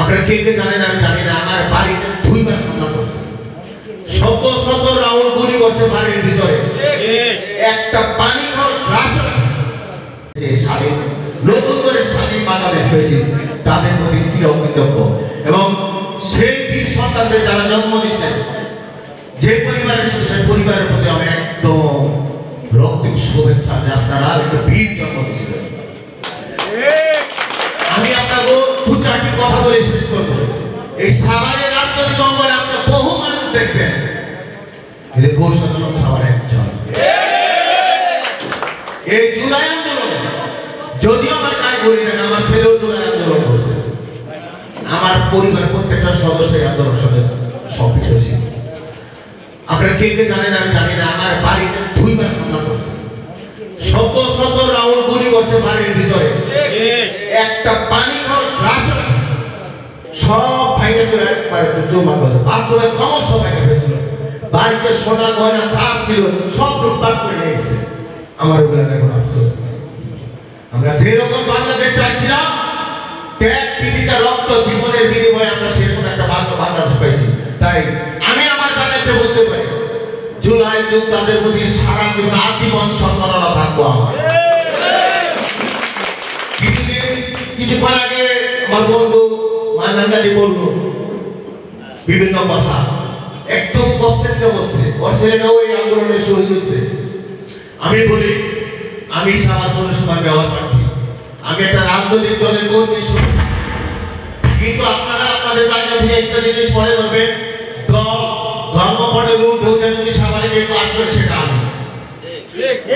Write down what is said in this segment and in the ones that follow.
আপনারা কে কে জানেন আমি জানি না, আমার বাড়িতে 2 বার হামলা করছে, শত শত রাউন্ড গুলি করছে বাড়ির ভিতরে, একটা পানি খাওয়ার গ্লাস স্বাধীন নতুন করে স্বাধীন বাংলাদেশ হয়েছে, তাদের প্রতি চিরকৃতজ্ঞ। এবং সেই বীর সন্তানদের যারা জন্ম দিয়েছে, যে পরিবারের সদস্য, পরিবারের প্রতি আমি একদম রক্তিম শুভেচ্ছা যে আপনারা একটা বীর জন্ম দিয়েছিলেন। আমি আপনাকে 2-4টি কথা বলে শেষ করব। এই সাভারের রাজনৈতিক অঙ্গনে আপনি বহু মানুষ দেখবেন, কিন্তু কৌশল সবার একজন। এই জুলাই আন্দোলনে যদিও আমার কাজ করি না, আমার ছেলেও জুলাই আন্দোলন করছে, আমার পরিবারের প্রত্যেকটা সদস্য এই আন্দোলন সক্রিয় ছিল। আপনারা কে কে জানেন আমি জানি না, আমার বাড়িতে 2 বার হামলা করছে, শত শত রাউন্ড গুলি করছে বাড়ির ভিতরে, একটা পানি খাওয়ার গ্লাস সব ভাইকে ছিল একবারে জমা করছে, বাথরুমে কমর সব ভেঙে ফেলেছিল, বাড়িতে সোনা গয়না যা ছিল সব লুটপাট করে নিয়ে গেছে। আমার ওগুলো এখন আফসোস। আমরা যেরকম বাংলাদেশ চাইছিলাম, ত্যাগ পীড়িতা রক্ত জীবনের বিনিময়ে আমরা সেরকম একটা বাংলাদেশ পাইছি। তাই আমি আমার জায়গাতে বলতে পারি, জুলাই যোদ্ধাদের প্রতি সারা জীবন আজীবন সম্মাননা থাকবো আমার। কিছুক্ষণ আগে আমার বন্ধু মাইনাঙ্গালি বলল বিভিন্ন কথা, একদম কষ্টের যে বলছে, ওর ছেলেটাও এই আন্দোলনে শহীদ হয়েছে। আমি বলি, আমি সারা পৌরসভা ব্যবহার প্রার্থী, আমি একটা রাজনৈতিক দলের কর্মী, কিন্তু আপনারা আপনাদের জায়গা থেকে একটা জিনিস মনে করবেন, ধর্ম পড়ে উঠে যদি সাভারে কেউ আসবে সেটা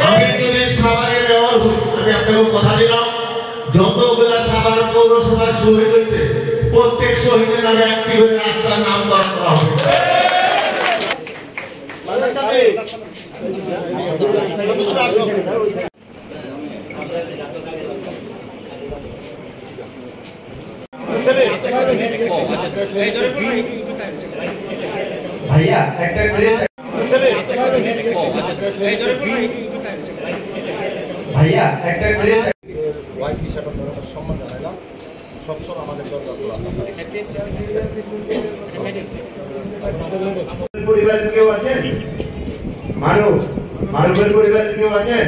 আমি যদি সাভারে ব্যবহার হই, আমি আপনাকে কথা দিলাম, যতগুলা সাভার পৌরসভা শহীদ হয়েছে প্রত্যেক শহীদের নামে একটি করে রাস্তার নামকরণ করা হবে। ভাইয়া একটা ভাইয়া একটা ওয়াইফ হিসাবে সম্মান জানাইলাম, সবসময় আমাদের পরিবারের কেউ আছেন? মারুফের পরিবারের কেউ আছেন?